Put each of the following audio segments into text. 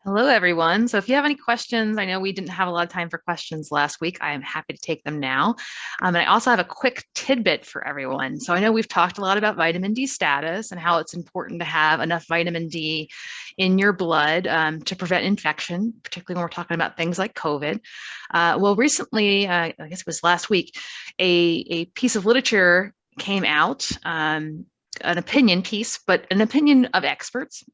Hello, everyone. So if you have any questions, I know we didn't have a lot of time for questions last week. I am happy to take them now. And I also have a quick tidbit for everyone. So I know we've talked a lot about vitamin D status and how it's important to have enough vitamin D in your blood to prevent infection, particularly when we're talking about things like COVID. Well, recently, I guess it was last week, a piece of literature came out, an opinion piece, but an opinion of experts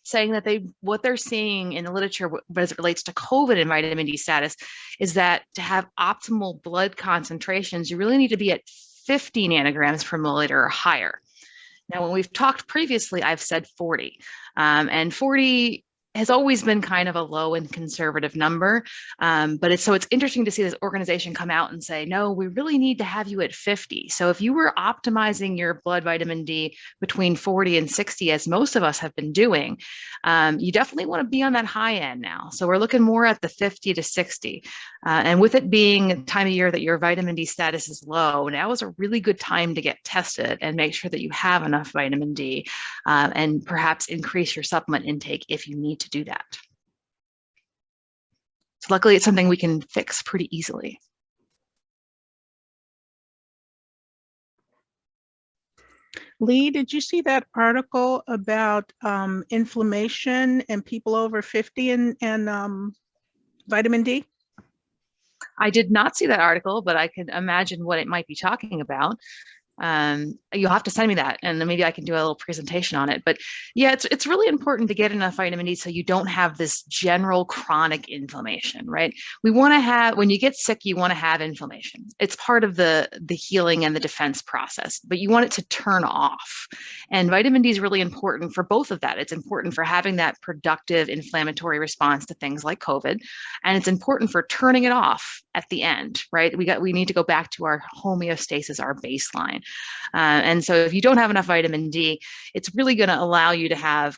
saying that what they're seeing in the literature as it relates to COVID and vitamin D status is that to have optimal blood concentrations, you really need to be at 50 nanograms per milliliter or higher. Now, when we've talked previously, I've said 40, and 40 has always been kind of a low and conservative number. But it's interesting to see this organization come out and say, no, we really need to have you at 50. So if you were optimizing your blood vitamin D between 40 and 60, as most of us have been doing, you definitely want to be on that high end now. So we're looking more at the 50 to 60. And with it being a time of year that your vitamin D status is low, now is a really good time to get tested and make sure that you have enough vitamin D, and perhaps increase your supplement intake if you need to do that. So luckily, it's something we can fix pretty easily. Lee, did you see that article about inflammation in people over 50 and vitamin D? I did not see that article, but I could imagine what it might be talking about. You'll have to send me that, and then maybe I can do a little presentation on it. But yeah, it's really important to get enough vitamin D so you don't have this general chronic inflammation, right? We want to have, when you get sick, you want to have inflammation. It's part of the healing and the defense process, but you want it to turn off. And vitamin D is really important for both of that. It's important for having that productive inflammatory response to things like COVID, and it's important for turning it off at the end, right? We need to go back to our homeostasis, our baseline. And so if you don't have enough vitamin D, it's really going to allow you to have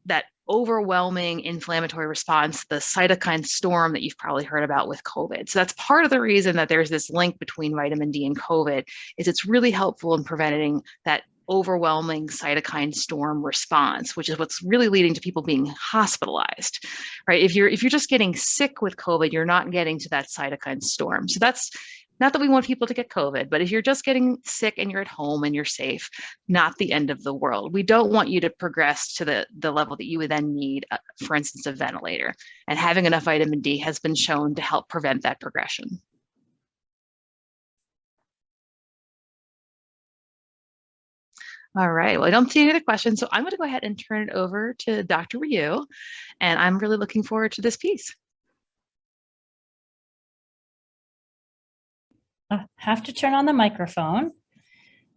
that overwhelming inflammatory response, the cytokine storm that you've probably heard about with COVID. So that's part of the reason that there's this link between vitamin D and COVID, is it's really helpful in preventing that overwhelming cytokine storm response, which is what's really leading to people being hospitalized, right? If you're just getting sick with COVID, you're not getting to that cytokine storm. So that's not that we want people to get COVID, but if you're just getting sick and you're at home and you're safe, not the end of the world. We don't want you to progress to the level that you would then need, for instance, a ventilator. And having enough vitamin D has been shown to help prevent that progression. All right, well, I don't see any other questions, so I'm going to go ahead and turn it over to Dr. Rioux, and I'm really looking forward to this piece. I have to turn on the microphone.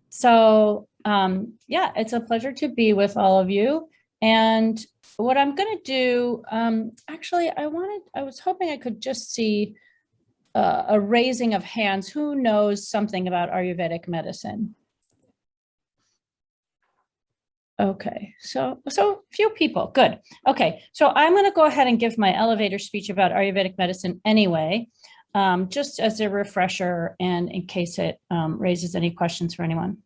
So yeah, it's a pleasure to be with all of you. And what I'm going to do, actually, I was hoping I could just see a raising of hands. Who knows something about Ayurvedic medicine? Okay, so few people, good. Okay, so I'm going to go ahead and give my elevator speech about Ayurvedic medicine anyway. Just as a refresher and in case it raises any questions for anyone.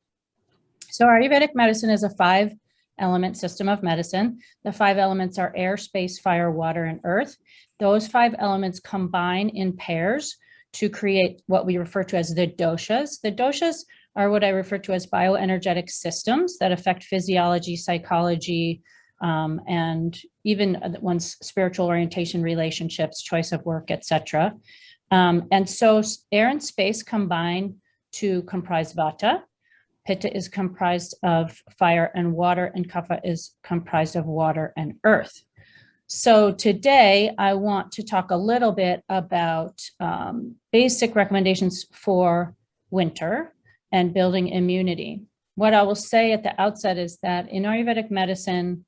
So Ayurvedic medicine is a 5-element system of medicine. The 5 elements are air, space, fire, water, and earth. Those 5 elements combine in pairs to create what we refer to as the doshas. The doshas are what I refer to as bioenergetic systems that affect physiology, psychology, and even one's spiritual orientation, relationships, choice of work, etc. And so air and space combine to comprise vata. Pitta is comprised of fire and water, and kapha is comprised of water and earth. So today I want to talk a little bit about basic recommendations for winter and building immunity. What I will say at the outset is that in Ayurvedic medicine,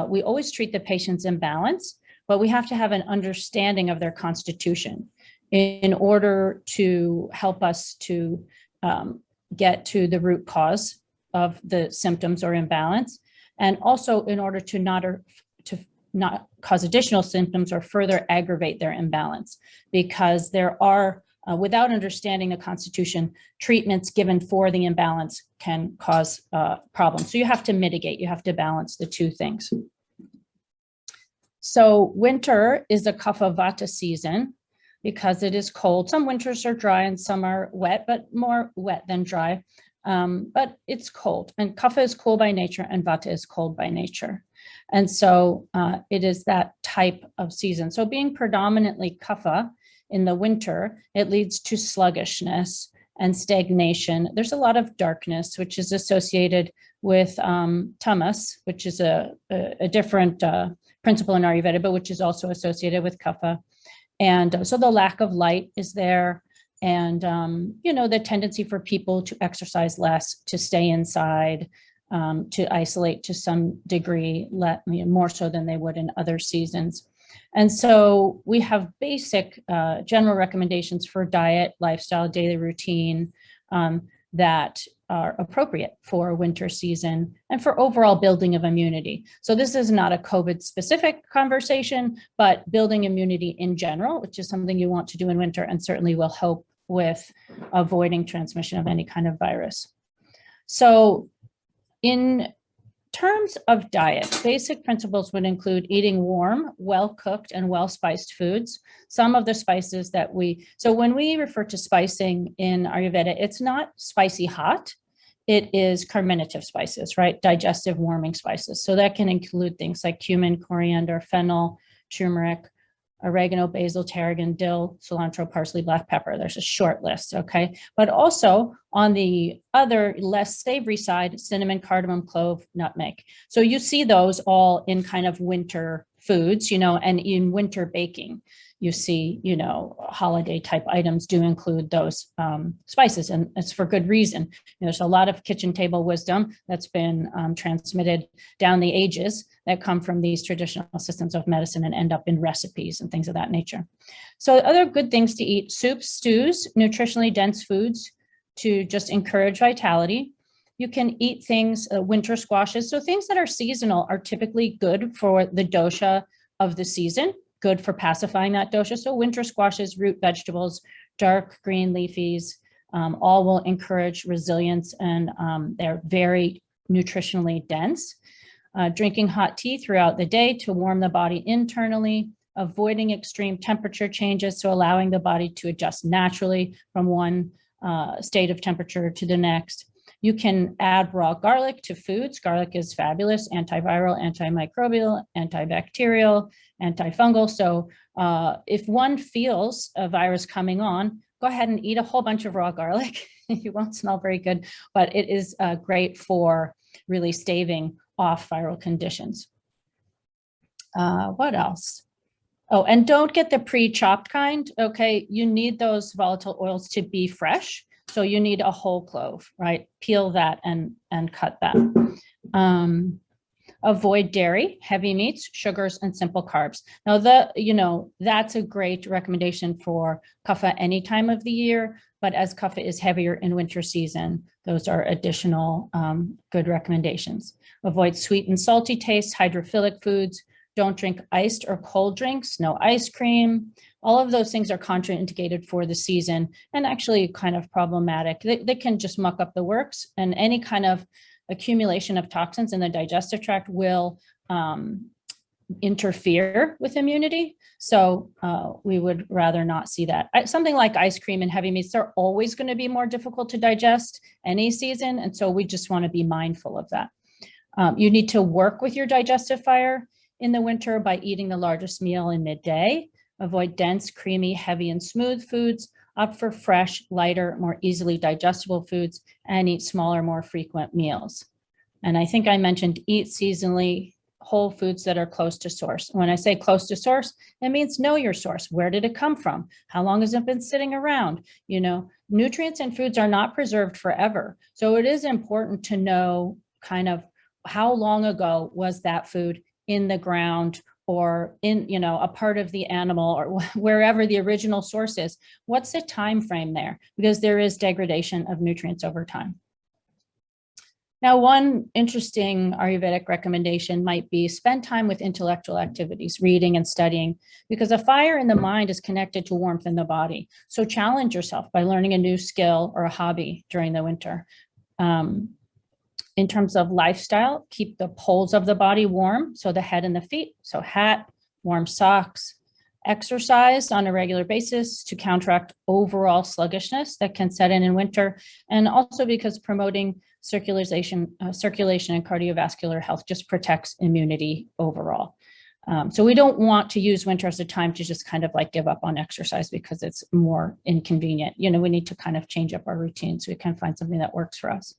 we always treat the patient's imbalance, but we have to have an understanding of their constitution in order to help us to get to the root cause of the symptoms or imbalance, and also in order to not cause additional symptoms or further aggravate their imbalance, because there are, without understanding the constitution, treatments given for the imbalance can cause problems. So you have to mitigate, you have to balance the two things. So winter is a Kapha Vata season because it is cold. Some winters are dry and some are wet, but more wet than dry. But it's cold, and Kapha is cool by nature and Vata is cold by nature. And so it is that type of season. So being predominantly Kapha in the winter, it leads to sluggishness and stagnation. There's a lot of darkness, which is associated with tamas, which is a different principle in Ayurveda, but which is also associated with Kapha. And so the lack of light is there. And, the tendency for people to exercise less, to stay inside, to isolate to some degree, more so than they would in other seasons. And so we have basic general recommendations for diet, lifestyle, daily routine that are appropriate for winter season and for overall building of immunity. So this is not a COVID specific conversation, but building immunity in general, which is something you want to do in winter and certainly will help with avoiding transmission of any kind of virus. So in terms of diet, basic principles would include eating warm, well-cooked, and well-spiced foods. Some of the spices that so when we refer to spicing in Ayurveda, it's not spicy hot, it is carminative spices, right? Digestive warming spices. So that can include things like cumin, coriander, fennel, turmeric, oregano, basil, tarragon, dill, cilantro, parsley, black pepper. There's a short list, okay? But also on the other less savory side, cinnamon, cardamom, clove, nutmeg. So you see those all in kind of winter foods, and in winter baking, you see, holiday type items do include those spices, and it's for good reason. There's a lot of kitchen table wisdom that's been transmitted down the ages that come from these traditional systems of medicine and end up in recipes and things of that nature. So other good things to eat: soups, stews, nutritionally dense foods to just encourage vitality. You can eat things, winter squashes. So things that are seasonal are typically good for the dosha of the season, good for pacifying that dosha. So winter squashes, root vegetables, dark green leafies, all will encourage resilience, and they're very nutritionally dense. Drinking hot tea throughout the day to warm the body internally, avoiding extreme temperature changes, so allowing the body to adjust naturally from one state of temperature to the next. You can add raw garlic to foods. Garlic is fabulous, antiviral, antimicrobial, antibacterial, antifungal. So if one feels a virus coming on, go ahead and eat a whole bunch of raw garlic. You won't smell very good, but it is great for really staving off viral conditions. What else? Oh, and don't get the pre-chopped kind, okay? You need those volatile oils to be fresh. So you need a whole clove, right? Peel that and cut that. Avoid dairy, heavy meats, sugars, and simple carbs. Now, that's a great recommendation for kapha any time of the year, but as kapha is heavier in winter season, those are additional good recommendations. Avoid sweet and salty tastes, hydrophilic foods. Don't drink iced or cold drinks, no ice cream. All of those things are contraindicated for the season and actually kind of problematic. They can just muck up the works, and any kind of accumulation of toxins in the digestive tract will interfere with immunity. So we would rather not see that. Something like ice cream and heavy meats, they're always going to be more difficult to digest any season. And so we just want to be mindful of that. You need to work with your digestive fire in the winter by eating the largest meal in midday. Avoid dense, creamy, heavy, and smooth foods. Opt for fresh, lighter, more easily digestible foods, and eat smaller, more frequent meals. And I think I mentioned eat seasonally whole foods that are close to source. When I say close to source, it means know your source. Where did it come from? How long has it been sitting around? Nutrients in foods are not preserved forever. So it is important to know kind of how long ago was that food in the ground or in, a part of the animal or wherever the original source is. What's the time frame there? Because there is degradation of nutrients over time. Now, one interesting Ayurvedic recommendation might be spend time with intellectual activities, reading and studying, because a fire in the mind is connected to warmth in the body. So challenge yourself by learning a new skill or a hobby during the winter. In terms of lifestyle, keep the poles of the body warm, so the head and the feet. So hat, warm socks, exercise on a regular basis to counteract overall sluggishness that can set in winter, and also because promoting circulation and cardiovascular health just protects immunity overall. So we don't want to use winter as a time to just kind of like give up on exercise because it's more inconvenient. You know, we need to kind of change up our routine so we can find something that works for us.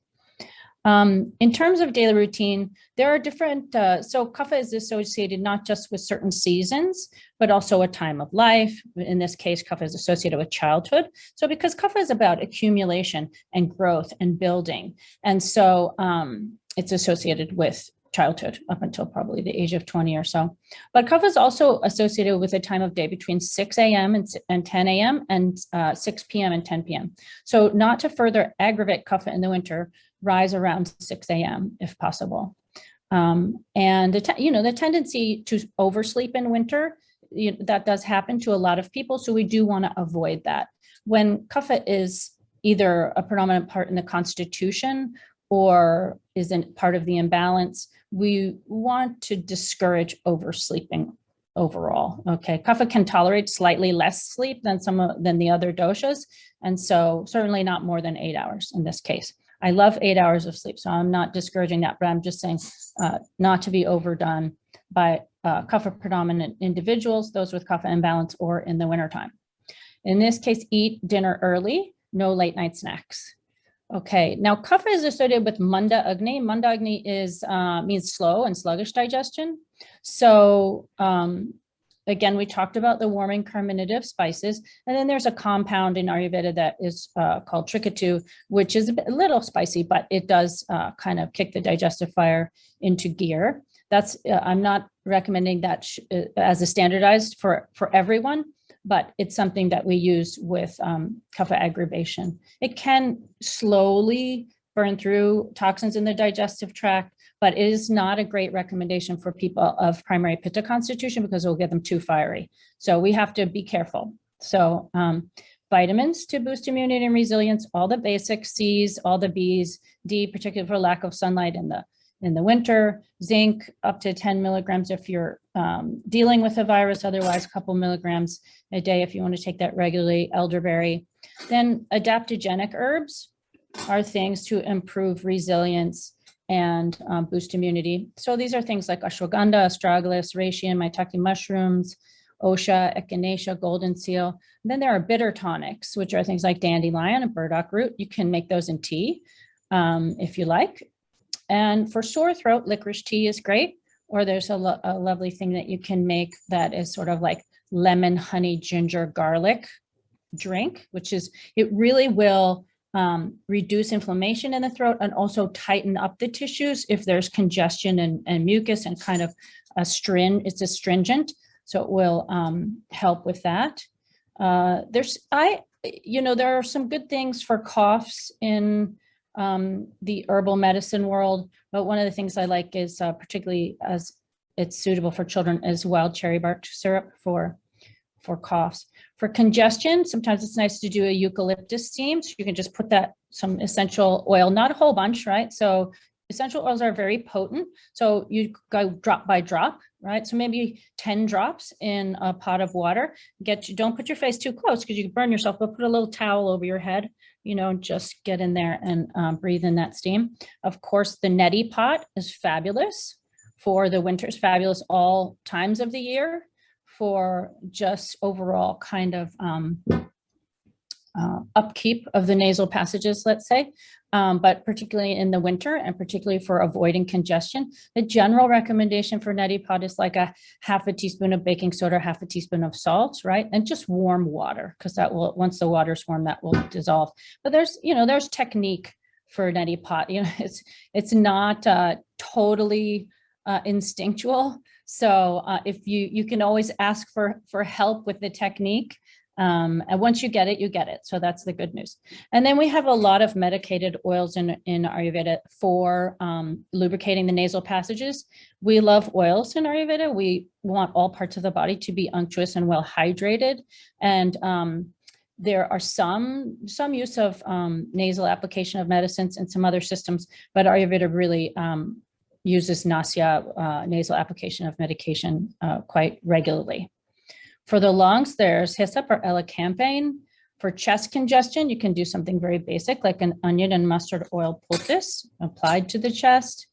In terms of daily routine, there are different, so kapha is associated not just with certain seasons, but also a time of life. In this case, kapha is associated with childhood. So because kapha is about accumulation and growth and building, and so it's associated with childhood up until probably the age of 20 or so. But kapha is also associated with a time of day between 6 a.m. and 10 a.m. and 6 p.m. and 10 p.m. So not to further aggravate kapha in the winter, rise around 6 a.m. if possible. And the tendency to oversleep in winter, that does happen to a lot of people. So we do want to avoid that. When kapha is either a predominant part in the constitution or isn't part of the imbalance, we want to discourage oversleeping overall. Okay, kapha can tolerate slightly less sleep than the other doshas, and so certainly not more than 8 hours in this case. I love 8 hours of sleep, so I'm not discouraging that, but I'm just saying not to be overdone by kapha predominant individuals, those with kapha imbalance, or in the wintertime. In this case, eat dinner early, no late night snacks. Okay, now kapha is associated with manda agni. Manda agni means slow and sluggish digestion. So again, we talked about the warming carminative spices, and then there's a compound in Ayurveda that is called trikatu, which is a little spicy, but it does kind of kick the digestive fire into gear. That's I'm not recommending that as a standardized for everyone, but it's something that we use with kapha aggravation. It can slowly burn through toxins in the digestive tract, but it is not a great recommendation for people of primary pitta constitution because it will get them too fiery. So we have to be careful. So vitamins to boost immunity and resilience, all the basics, C's, all the B's, D, particularly for lack of sunlight in the winter, zinc up to 10 milligrams if you're dealing with a virus, otherwise a couple milligrams a day if you want to take that regularly, elderberry. Then adaptogenic herbs are things to improve resilience and boost immunity. So these are things like ashwagandha, astragalus, reishi, maitake mushrooms, osha, echinacea, golden seal. And then there are bitter tonics, which are things like dandelion and burdock root. You can make those in tea if you like. And for sore throat, licorice tea is great. Or there's a lovely thing that you can make that is sort of like lemon, honey, ginger, garlic drink, which is, it really will reduce inflammation in the throat and also tighten up the tissues if there's congestion and mucus and kind of it's astringent. So it will help with that. There are some good things for coughs in the herbal medicine world, but one of the things I like is particularly as it's suitable for children is wild cherry bark syrup for coughs. For congestion, sometimes it's nice to do a eucalyptus steam. So you can just put some essential oil, not a whole bunch, right? So essential oils are very potent. So you go drop by drop, right? So maybe 10 drops in a pot of water. Don't put your face too close because you can burn yourself, but put a little towel over your head, just get in there and breathe in that steam. Of course, the neti pot is fabulous for the winter, is fabulous all times of the year for just overall kind of upkeep of the nasal passages, let's say, but particularly in the winter and particularly for avoiding congestion. The general recommendation for neti pot is like a half a teaspoon of baking soda, half a teaspoon of salt, right? And just warm water, because that will, once the water's warm, that will dissolve. But there's technique for neti pot. It's not totally instinctual. So if you can always ask for help with the technique. And once you get it, you get it. So that's the good news. And then we have a lot of medicated oils in Ayurveda for lubricating the nasal passages. We love oils in Ayurveda. We want all parts of the body to be unctuous and well hydrated. And there are some use of nasal application of medicines and some other systems, but Ayurveda really uses nasya, nasal application of medication quite regularly. For the lungs, there's hyssop or elecampane. For chest congestion, you can do something very basic like an onion and mustard oil poultice applied to the chest.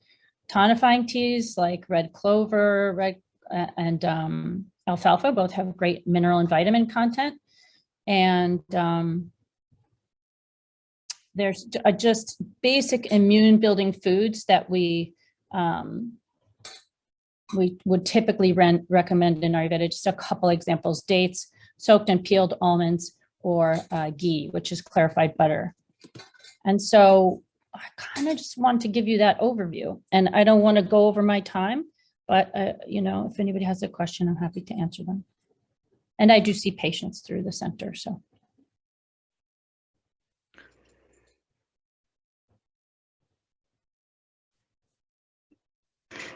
Tonifying teas like red clover and alfalfa both have great mineral and vitamin content. And there's just basic immune building foods that we would typically recommend in Ayurveda. Just a couple examples: dates, soaked and peeled almonds, or ghee, which is clarified butter. And so I kind of just want to give you that overview, and I don't want to go over my time, but if anybody has a question, I'm happy to answer them. And I do see patients through the center, so.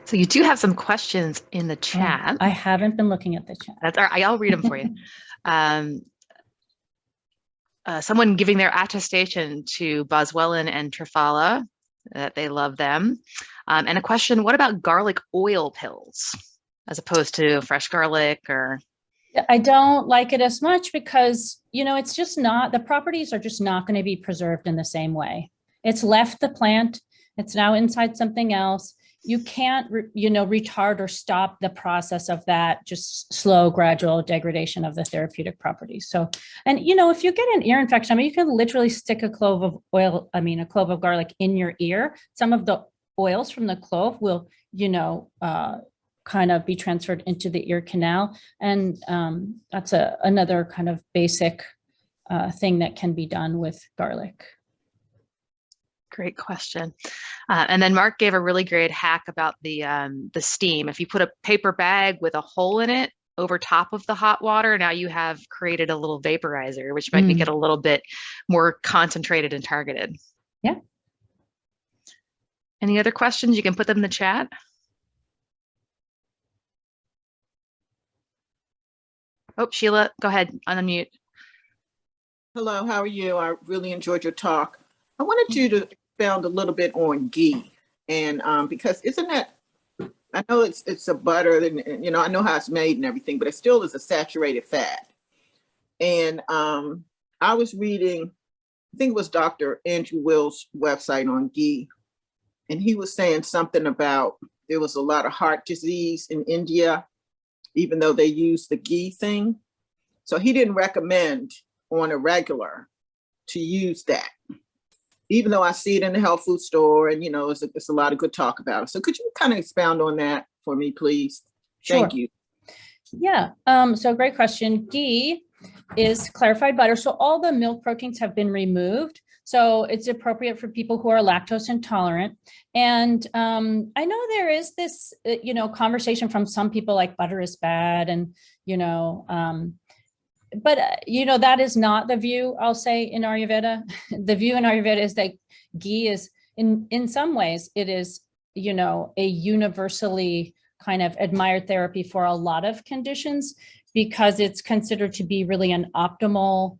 So you do have some questions in the chat. I haven't been looking at the chat. That's all right. I'll read them for you. Someone giving their attestation to Boswellia and Triphala, that they love them. And a question, what about garlic oil pills as opposed to fresh garlic? Or I don't like it as much because, it's just not, the properties are just not going to be preserved in the same way. It's left the plant. It's now inside something else. You can't, retard or stop the process of that just slow, gradual degradation of the therapeutic properties. So, and, if you get an ear infection, you can literally stick a clove of garlic in your ear. Some of the oils from the clove will, kind of be transferred into the ear canal. And that's another kind of basic thing that can be done with garlic. Great question. And then Mark gave a really great hack about the steam. If you put a paper bag with a hole in it over top of the hot water, now you have created a little vaporizer, which might make it a little bit more concentrated and targeted. Yeah. Any other questions? You can put them in the chat. Oh, Sheila, go ahead, unmute. Hello, how are you? I really enjoyed your talk. I wanted you to expound a little bit on ghee, and because isn't that, I know it's a butter, and I know how it's made and everything, but it still is a saturated fat. And I was reading, I think it was Dr. Andrew Will's website on ghee, and he was saying something about there was a lot of heart disease in India, even though they used the ghee thing. So he didn't recommend on a regular to use that, even though I see it in the health food store, and it's a lot of good talk about it. So could you kind of expound on that for me, please? Sure. Thank you. Yeah, so great question. Ghee is clarified butter. So all the milk proteins have been removed. So it's appropriate for people who are lactose intolerant. And I know there is this, conversation from some people like butter is bad, and, but that is not the view, I'll say, in Ayurveda. The view in Ayurveda is that ghee is, in some ways, it is, a universally kind of admired therapy for a lot of conditions, because it's considered to be really an optimal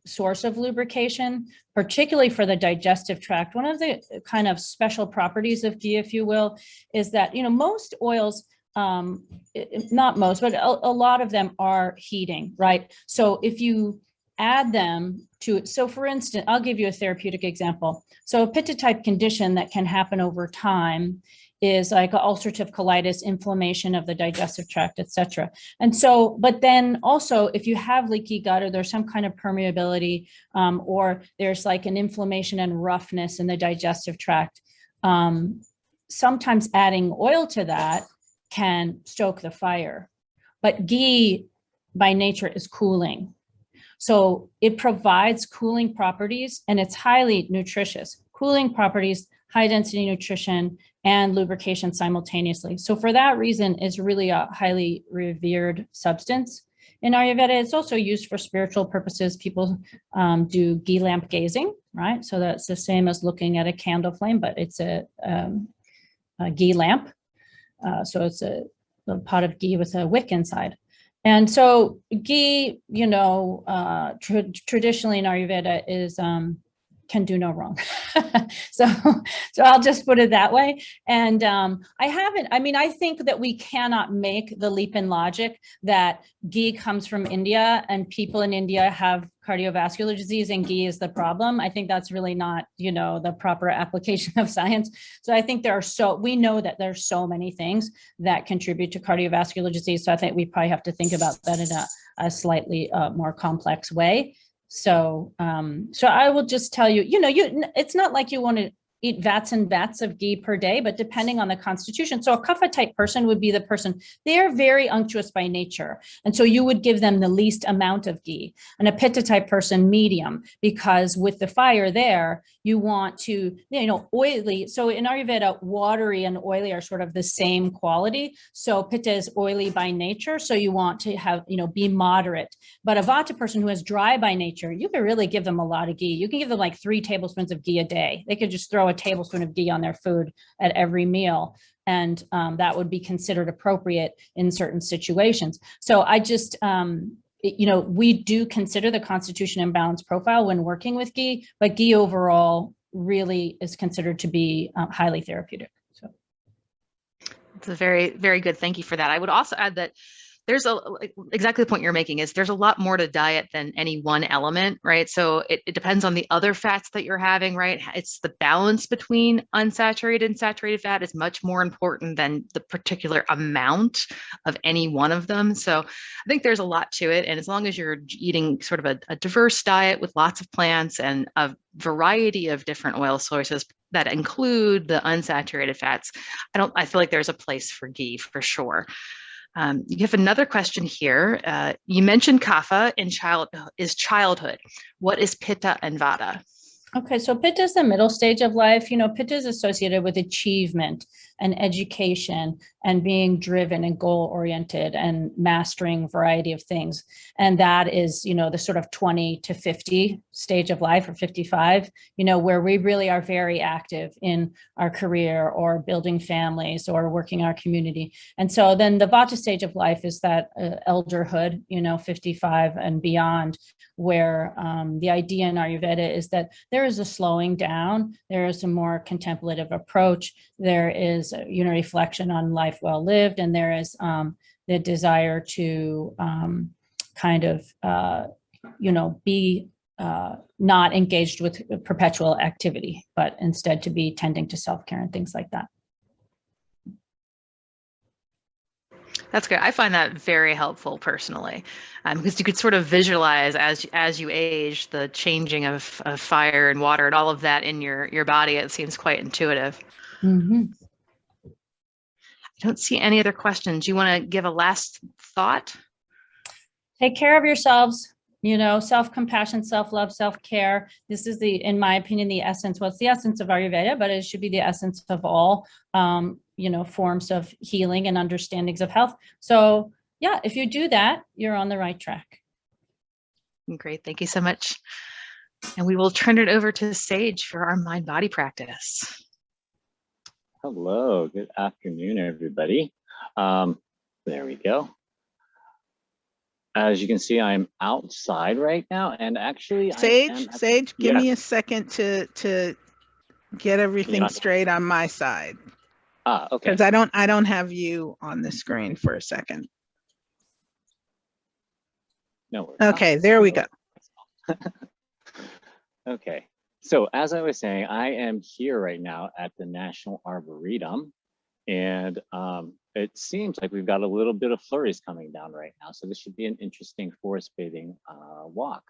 source of lubrication, particularly for the digestive tract. One of the kind of special properties of ghee, if you will, is that, most oils, not most, but a lot of them are heating, right? So if you add them to, so for instance, I'll give you a therapeutic example. So a pitta type condition that can happen over time is like ulcerative colitis, inflammation of the digestive tract, etc. And so, but then also if you have leaky gut, or there's some kind of permeability, or there's like an inflammation and roughness in the digestive tract, sometimes adding oil to that can stoke the fire. But ghee by nature is cooling. So it provides cooling properties, and it's highly nutritious. Cooling properties, high density nutrition, and lubrication simultaneously. So for that reason, it's really a highly revered substance. In Ayurveda, it's also used for spiritual purposes. People do ghee lamp gazing, right? So that's the same as looking at a candle flame, but it's a ghee lamp. So it's a pot of ghee with a wick inside. And so ghee, traditionally in Ayurveda is can do no wrong. so I'll just put it that way. And I think that we cannot make the leap in logic that ghee comes from India and people in India have cardiovascular disease and ghee is the problem. I think that's really not, the proper application of science. So I think we know that there's so many things that contribute to cardiovascular disease. So I think we probably have to think about that in a slightly more complex way. So I will just tell you, it's not like you want to eat vats and vats of ghee per day, but depending on the constitution. So a kapha type person would be the person, they are very unctuous by nature. And so you would give them the least amount of ghee. And a pitta type person, medium, because with the fire there, you want to, oily. So in Ayurveda, watery and oily are sort of the same quality. So pitta is oily by nature. So you want to have, be moderate. But a vata person who is dry by nature, you can really give them a lot of ghee. You can give them like 3 tablespoons of ghee a day. They could just throw a tablespoon of ghee on their food at every meal. And that would be considered appropriate in certain situations. So I just, we do consider the constitution and balance profile when working with ghee, but ghee overall really is considered to be highly therapeutic. So it's a very, very good. Thank you for that. I would also add that there's exactly the point you're making is there's a lot more to diet than any one element, right? So it depends on the other fats that you're having, right? It's the balance between unsaturated and saturated fat is much more important than the particular amount of any one of them. So I think there's a lot to it. And as long as you're eating sort of a diverse diet with lots of plants and a variety of different oil sources that include the unsaturated fats, I feel like there's a place for ghee for sure. You have another question here. You mentioned kapha in childhood. What is pitta and vata? Okay, so pitta is the middle stage of life. Pitta is associated with achievement and education and being driven and goal-oriented and mastering a variety of things. And that is, the sort of 20 to 50 stage of life, or 55, where we really are very active in our career or building families or working in our community. And so then the vata stage of life is that elderhood, 55 and beyond, where the idea in Ayurveda is that there is a slowing down, there is a more contemplative approach, there is reflection on life well lived, and there is the desire to be not engaged with perpetual activity, but instead to be tending to self-care and things like that. That's good. I find that very helpful personally, because you could sort of visualize as you age the changing of fire and water and all of that in your body. It seems quite intuitive. Mm-hmm. I don't see any other questions. You want to give a last thought? Take care of yourselves. Self-compassion, self-love, self-care. This is in my opinion, the essence. Well, it's the essence of Ayurveda, but it should be the essence of all, forms of healing and understandings of health. So yeah, if you do that, you're on the right track. Great. Thank you so much. And we will turn it over to Sage for our mind-body practice. Hello, good afternoon, everybody. There we go. As you can see, I'm outside right now, and actually, Sage, give me a second to get everything straight on my side. Okay. Because I don't have you on the screen for a second. No worries. Okay, there we go. Okay. So as I was saying, I am here right now at the National Arboretum, and it seems like we've got a little bit of flurries coming down right now. So this should be an interesting forest bathing walk.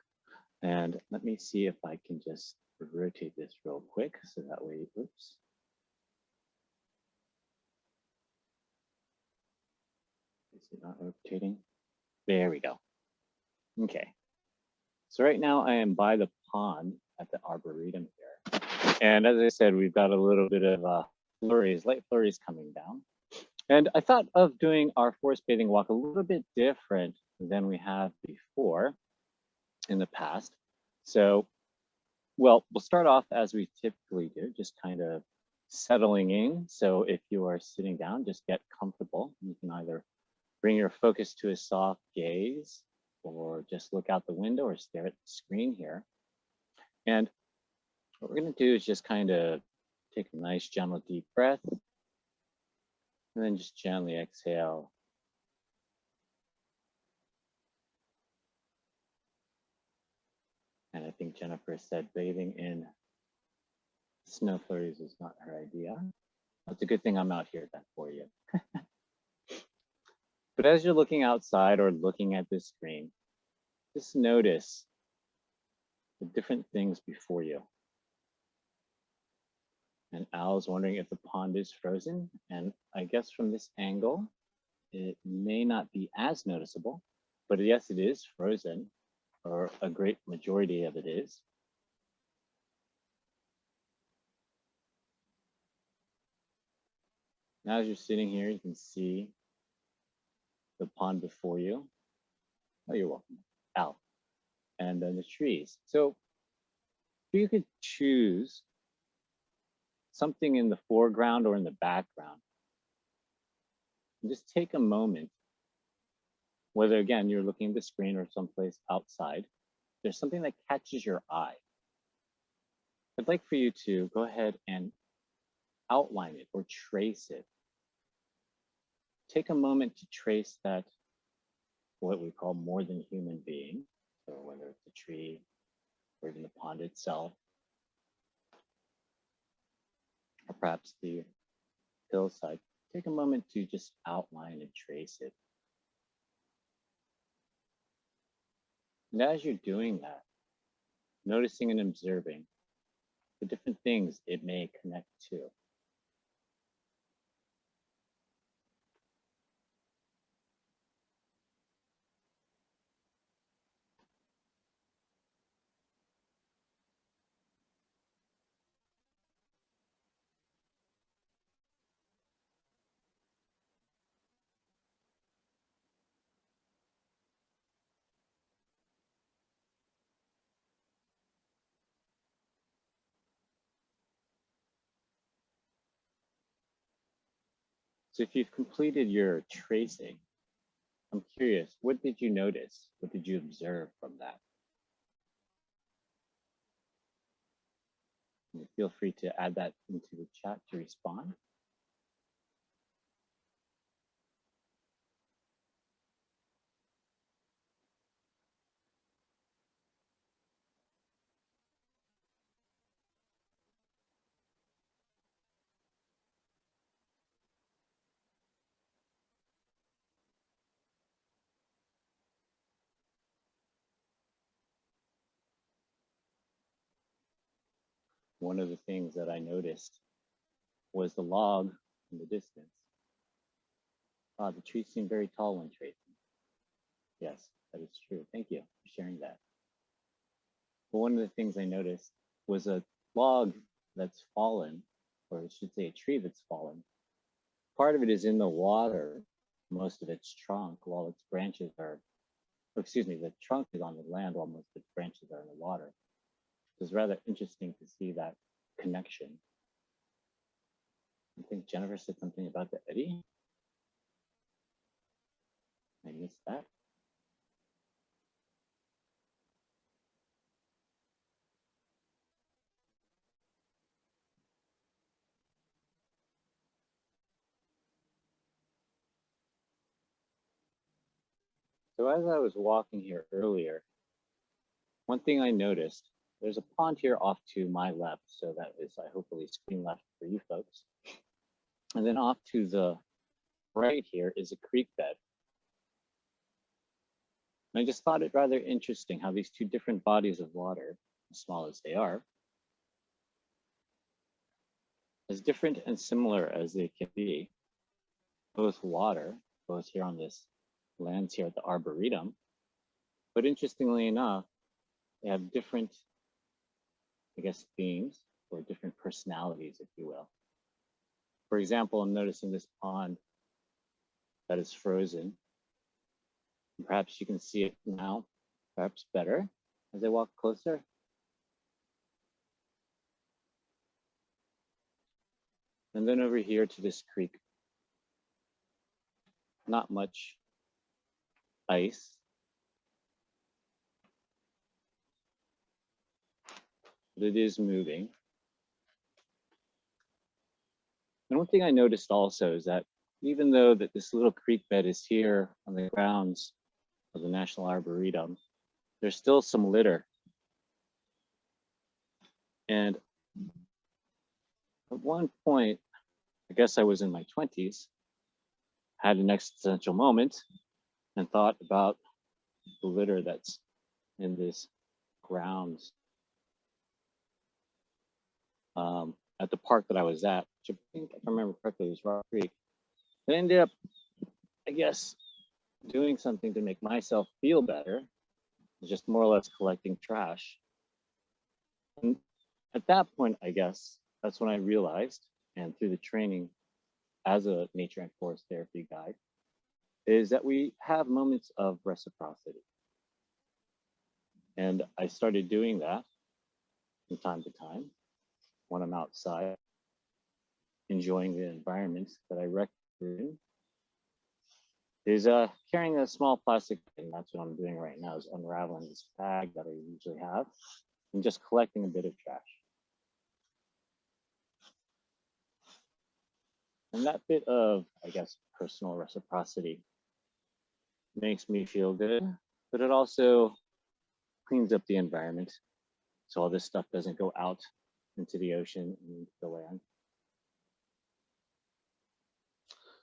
And let me see if I can just rotate this real quick so that way, oops. Is it not rotating? There we go. Okay. So right now I am by the pond at the Arboretum here. And as I said, we've got a little bit of light flurries coming down. And I thought of doing our forest bathing walk a little bit different than we have before in the past. So, well, we'll start off as we typically do, just kind of settling in. So if you are sitting down, just get comfortable. You can either bring your focus to a soft gaze or just look out the window or stare at the screen here. And What we're going to do is just kind of take a nice, gentle, deep breath, and then just gently exhale. And I think Jennifer said bathing in snow flurries is not her idea. It's a good thing I'm out here then for you. But as you're looking outside or looking at this screen, just notice the different things before you. And Al's wondering if the pond is frozen. And I guess from this angle, it may not be as noticeable, but yes, it is frozen, or a great majority of it is. Now, as you're sitting here, you can see the pond before you. Oh, you're welcome, Al. And then the trees. So if you could choose something in the foreground or in the background, and just take a moment, whether again, you're looking at the screen or someplace outside, there's something that catches your eye. I'd like for you to go ahead and outline it or trace it. Take a moment to trace that, what we call more than human being, so whether it's a tree or even the pond itself, or perhaps the hillside. Take a moment to just outline and trace it. And as you're doing that, noticing and observing the different things it may connect to. So if you've completed your tracing, I'm curious, what did you notice? What did you observe from that? And feel free to add that into the chat to respond. One of the things that I noticed was the log in the distance. The trees seem very tall when tracing. Yes, that is true. Thank you for sharing that. But one of the things I noticed was a log that's fallen, or I should say a tree that's fallen. Part of it is in the water, most of its trunk, while its branches are, the trunk is on the land while most of its branches are in the water. It's rather interesting to see that connection. I think Jennifer said something about the eddy. I missed that. So as I was walking here earlier, one thing I noticed, there's a pond here off to my left, so that is hopefully screen left for you folks. And then off to the right here is a creek bed. And I just thought it rather interesting how these two different bodies of water, as small as they are, as different and similar as they can be, both water, both here on this lands here at the Arboretum, but interestingly enough, they have different, I guess, themes or different personalities, if you will. For example, I'm noticing this pond that is frozen. Perhaps you can see it now, perhaps better as I walk closer. And then over here to this creek, not much ice. but it is moving. And one thing I noticed also is that even though that this little creek bed is here on the grounds of the National Arboretum, there's still some litter. And at one point, I guess I was in my 20s, had an existential moment and thought about the litter that's in this grounds at the park that I was at, which I think, if I remember correctly, was Rock Creek. I ended up, I guess, doing something to make myself feel better, just more or less collecting trash. And at that point, I guess, that's when I realized, and through the training as a nature and forest therapy guide, is that we have moments of reciprocity. And I started doing that from time to time when I'm outside, enjoying the environment that I recognize in. Is carrying a small plastic thing. That's what I'm doing right now, is unraveling this bag that I usually have and just collecting a bit of trash. And that bit of, I guess, personal reciprocity makes me feel good, but it also cleans up the environment so all this stuff doesn't go out into the ocean and into the land.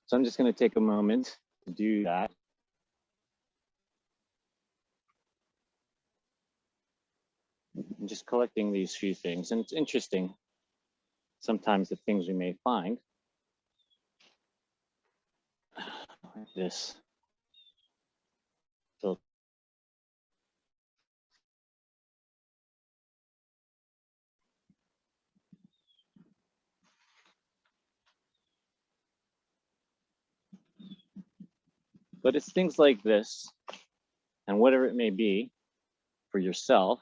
So I'm just going to take a moment to do that. I'm just collecting these few things, and it's interesting sometimes the things we may find, like this. So but it's things like this and whatever it may be for yourself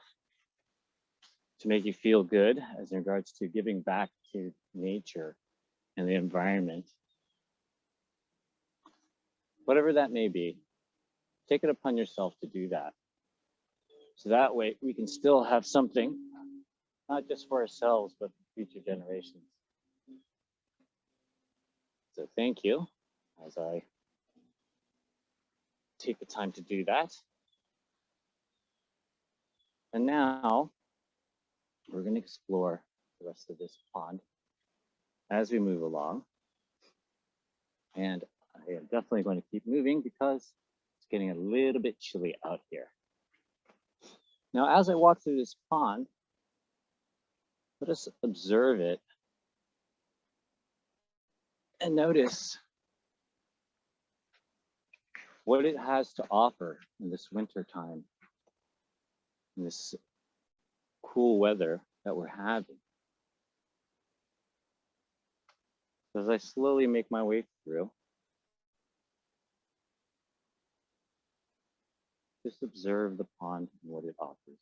to make you feel good as in regards to giving back to nature and the environment. Whatever that may be, take it upon yourself to do that. So that way we can still have something, not just for ourselves, but for future generations. So thank you as I take the time to do that. And now we're going to explore the rest of this pond as we move along. And I am definitely going to keep moving because it's getting a little bit chilly out here. Now, as I walk through this pond, let us observe it and notice what it has to offer in this winter time, in this cool weather that we're having. As I slowly make my way through, just observe the pond and what it offers.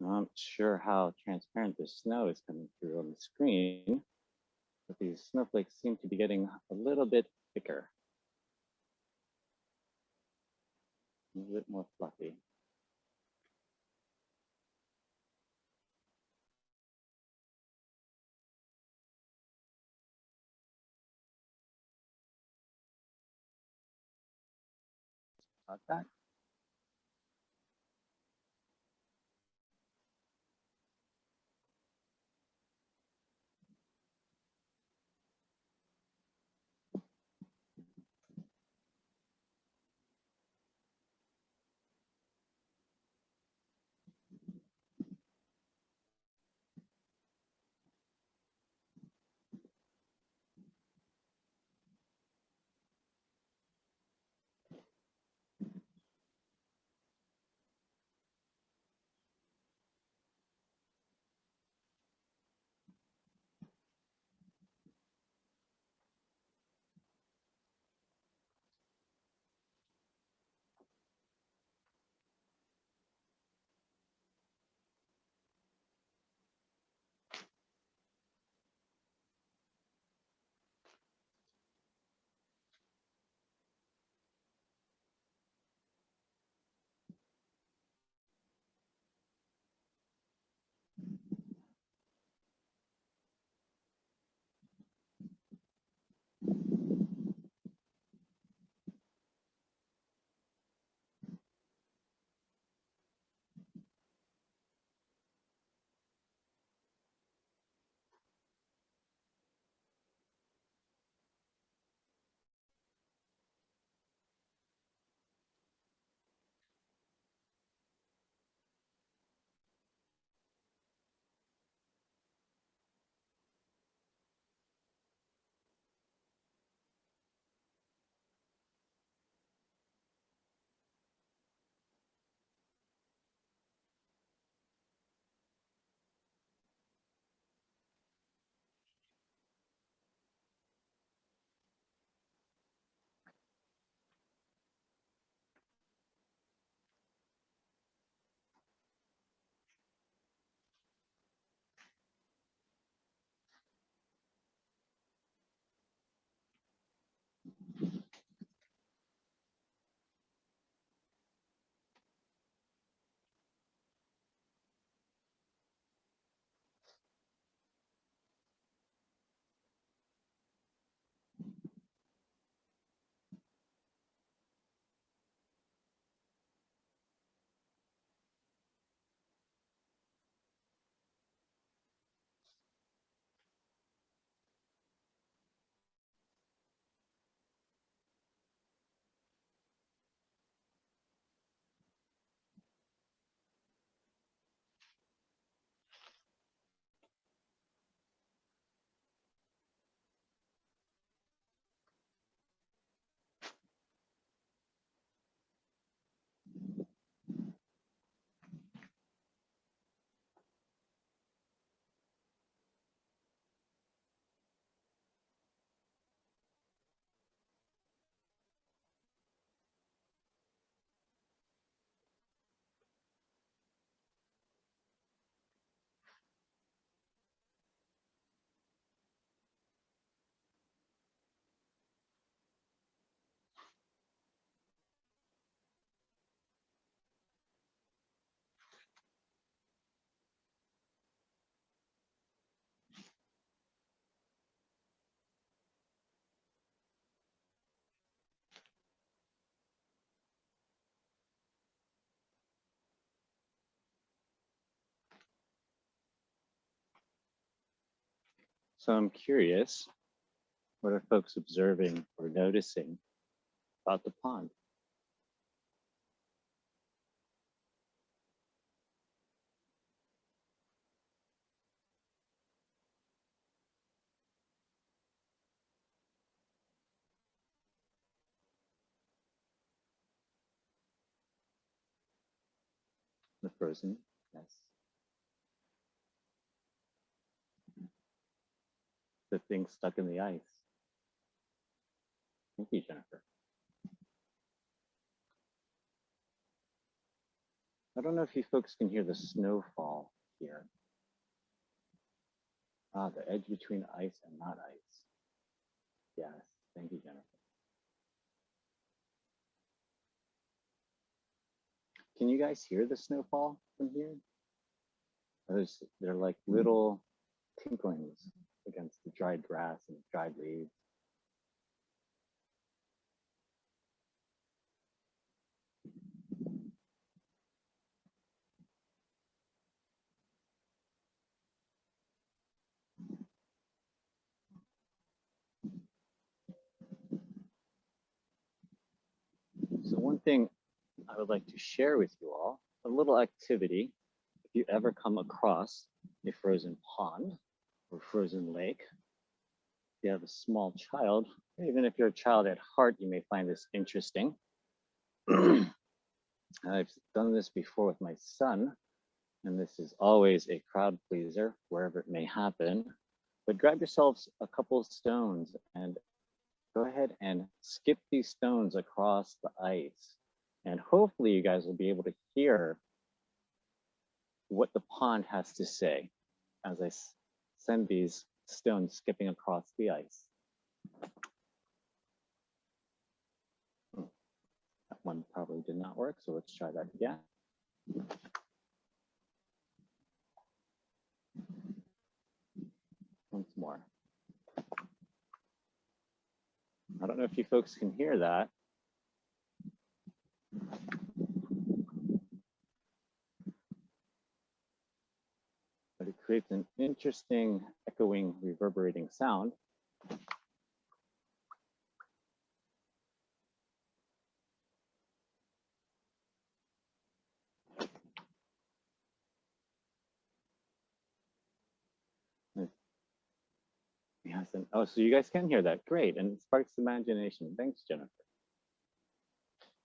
Now, I'm not sure how transparent the snow is coming through on the screen, but these snowflakes seem to be getting a little bit thicker, a little bit more fluffy. About that. So I'm curious, what are folks observing or noticing about the pond? The frozen, yes. The thing stuck in the ice. Thank you, Jennifer. I don't know if you folks can hear the snowfall here. Ah, the edge between ice and not ice. Yes, thank you, Jennifer. Can you guys hear the snowfall from here? They're like little tinklings against the dried grass and dried leaves. So one thing I would like to share with you all, a little activity. If you ever come across a frozen pond or frozen lake, if you have a small child, even if you're a child at heart, you may find this interesting. I've done this before with my son, and this is always a crowd pleaser wherever it may happen. But grab yourselves a couple of stones and go ahead and skip these stones across the ice. And hopefully you guys will be able to hear what the pond has to say as I send these stones skipping across the ice. That one probably did not work, so let's try that again. Once more. I don't know if you folks can hear that. But it creates an interesting echoing, reverberating sound. Yes, and oh, so you guys can hear that. Great, and it sparks imagination. Thanks, Jennifer.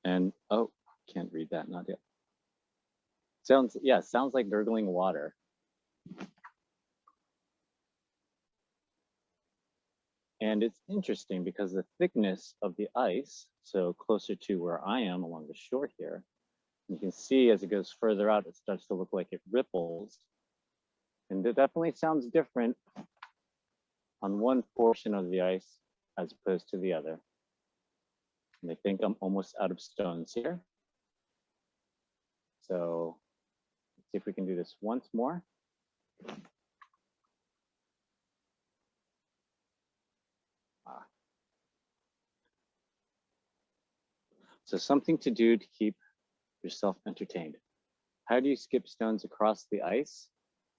And oh, can't read that, not yet. Sounds, yeah, sounds like gurgling water. And it's interesting because the thickness of the ice, so closer to where I am along the shore here, you can see as it goes further out, it starts to look like it ripples. And it definitely sounds different on one portion of the ice as opposed to the other. And I think I'm almost out of stones here. So let's see if we can do this once more. So something to do to keep yourself entertained. How do you skip stones across the ice?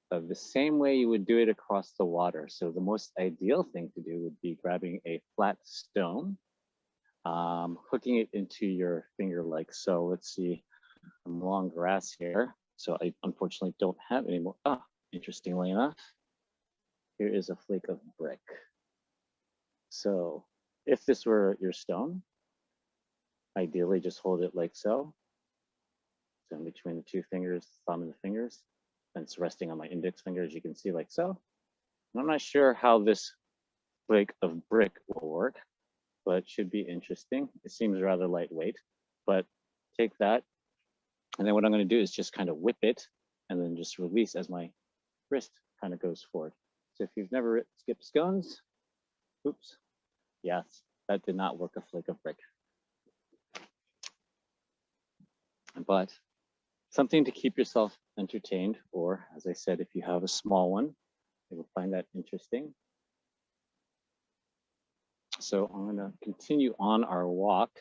The same way you would do it across the water. So the most ideal thing to do would be grabbing a flat stone, hooking it into your finger like so. Let's see, I'm along grass here. So I unfortunately don't have any more. Ah, interestingly enough, here is a flake of brick. So if this were your stone, ideally just hold it like so. So in between the two fingers, thumb and the fingers, and it's resting on my index finger, as you can see, like so. And I'm not sure how this flake of brick will work, but it should be interesting. It seems rather lightweight, but take that. And then what I'm going to do is just kind of whip it and then just release as my wrist kind of goes forward. So if you've never skipped stones, oops, yes, that did not work, a flake of brick. But something to keep yourself entertained, or as I said, if you have a small one, you will find that interesting. So I'm going to continue on our walk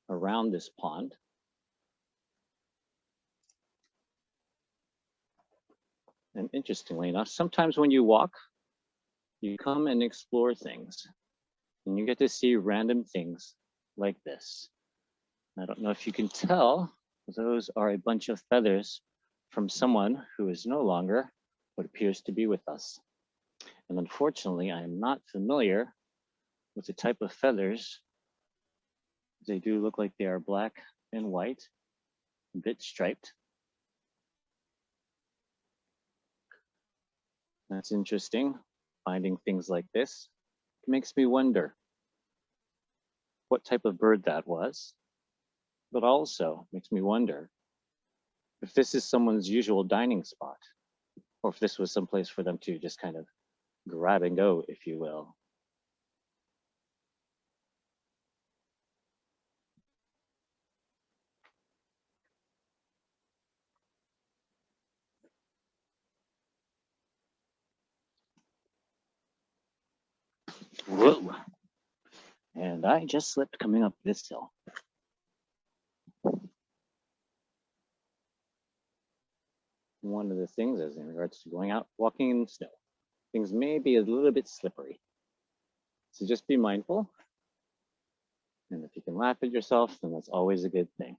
around this pond. And interestingly enough, sometimes when you walk, you come and explore things, and you get to see random things like this. I don't know if you can tell, those are a bunch of feathers from someone who is no longer what appears to be with us. And unfortunately, I am not familiar with the type of feathers. They do look like they are black and white, a bit striped. That's interesting. Finding things like this makes me wonder what type of bird that was, but also makes me wonder if this is someone's usual dining spot, or if this was someplace for them to just kind of grab and go, if you will. Whoa. And I just slipped coming up this hill. One of the things is in regards to going out walking in the snow, things may be a little bit slippery. So just be mindful. And if you can laugh at yourself, then that's always a good thing.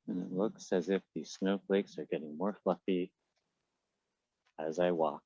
And it looks as if the snowflakes are getting more fluffy as I walk.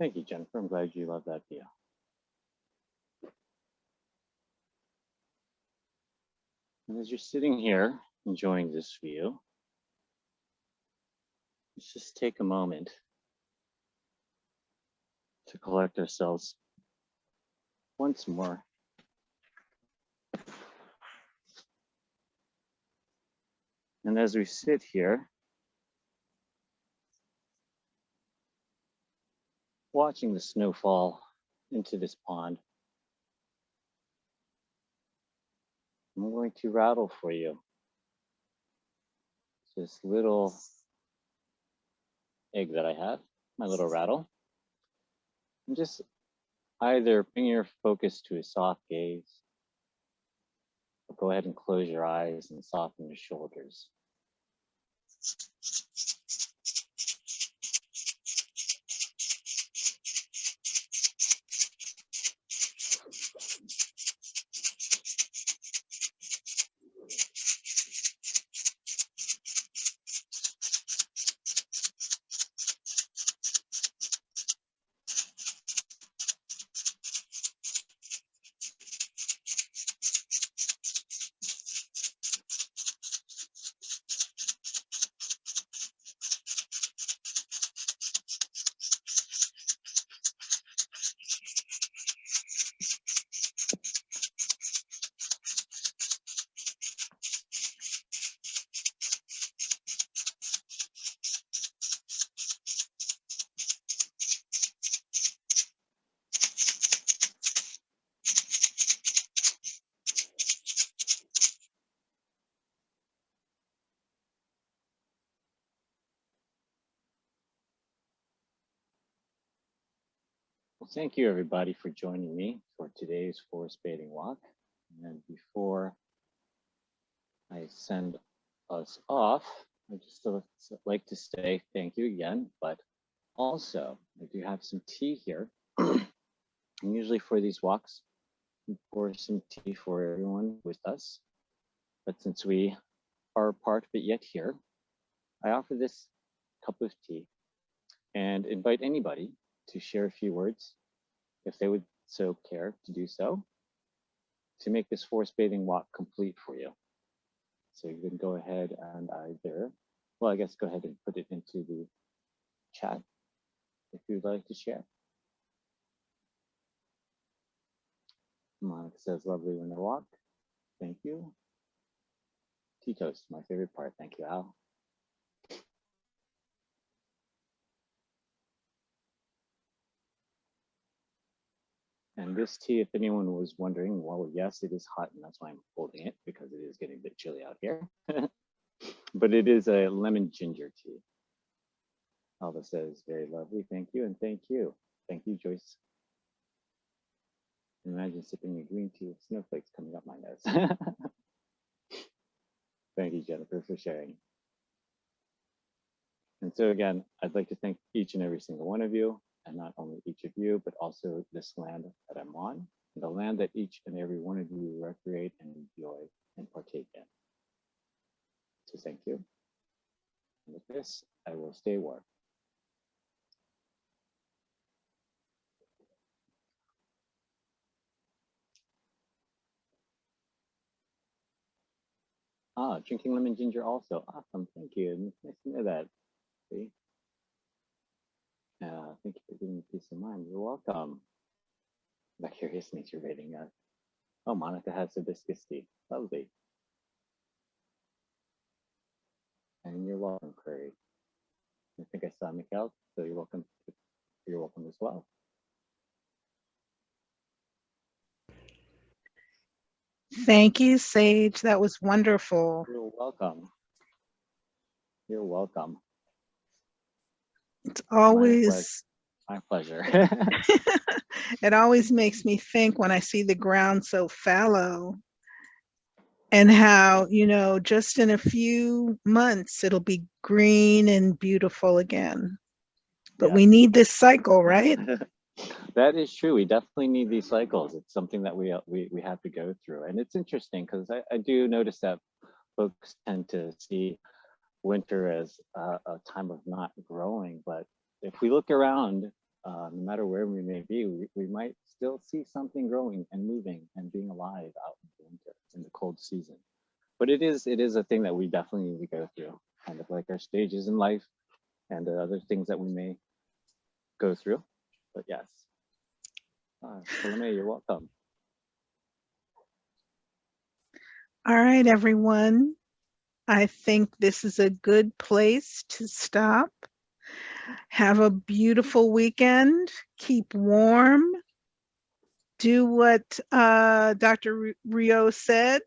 Thank you, Jennifer. I'm glad you love that view. And as you're sitting here enjoying this view, let's just take a moment to collect ourselves once more. And as we sit here, watching the snow fall into this pond. I'm going to rattle for you this little egg that I have, my little rattle. And just either bring your focus to a soft gaze, or go ahead and close your eyes and soften your shoulders. Well, thank you everybody for joining me for today's forest bathing walk. And before I send us off, I just like to say thank you again, but also I do have some tea here. And usually for these walks, we pour some tea for everyone with us. But since we are apart but yet here, I offer this cup of tea and invite anybody to share a few words, if they would so care to do so, to make this forest bathing walk complete for you. So you can go ahead and either, well, I guess go ahead and put it into the chat if you'd like to share. Monica says, lovely when I walk. Thank you. Tea toast, my favorite part. Thank you, Al. And this tea, if anyone was wondering, well, yes, it is hot, and that's why I'm holding it, because it is getting a bit chilly out here. But it is a lemon ginger tea. Alva says, very lovely, thank you, and thank you. Thank you, Joyce. Imagine sipping a green tea with snowflakes coming up my nose. Thank you, Jennifer, for sharing. And so again, I'd like to thank each and every single one of you, and not only each of you, but also this land that I'm on, and the land that each and every one of you recreate and enjoy and partake in. So thank you. And with this, I will stay warm. Ah, drinking lemon ginger also. Awesome, thank you. Nice to know that. See? Thank you for giving me peace of mind. You're welcome. The Curious Nature rating. Oh, Monica has hibiscus tea. Lovely. And you're welcome, Curry. I think I saw Mikhail, so you're welcome. You're welcome as well. Thank you, Sage. That was wonderful. You're welcome. You're welcome. It's always my pleasure. it always makes me think when I see the ground so fallow, and how, you know, just in a few months it'll be green and beautiful again. But Yeah. we need this cycle, right? That is true. We definitely need these cycles. It's something that we have to go through. And it's interesting because I do notice that folks tend to see winter as a time of not growing. But if we look around, no matter where we may be, we might still see something growing and moving and being alive out in the winter, in the cold season. But it is a thing that we definitely need to go through, kind of like our stages in life and the other things that we may go through. But yes. Salome, you're welcome. All right, everyone. I think this is a good place to stop. Have a beautiful weekend. Keep warm. Do what Dr. Rioux said.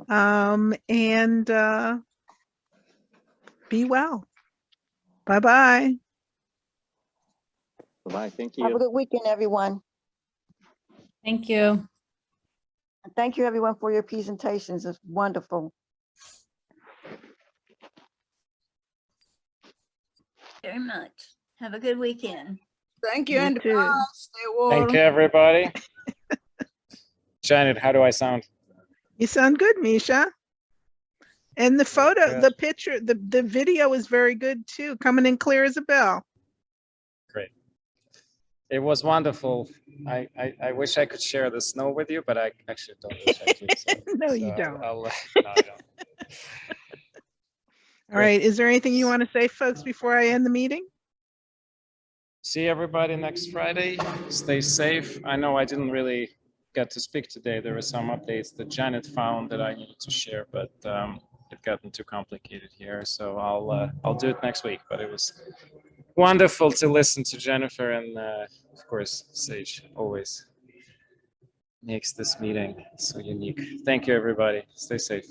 And be well. Bye-bye. Bye-bye. Thank Have a you. good weekend, everyone. Thank you. And thank you, everyone, for your presentations. It's wonderful. Very much. Have a good weekend. Thank you, You and too. stay warm. Thank you, everybody. Janet, how do I sound? You sound good, Misha. And the photo, Good. the picture, the video is very good too. Coming in clear as a bell. Great. It was wonderful. I wish I could share the snow with you, but I actually don't wish I could. So, No, you don't. no, I don't. All right. Is there anything you want to say, folks, before I end the meeting? See everybody next Friday. Stay safe. I know I didn't really get to speak today. There were some updates that Janet found that I needed to share, but it gotten too complicated here. So I'll do it next week. But it was wonderful to listen to Jennifer, and of course Sage always makes this meeting so unique. Thank you, everybody. Stay safe.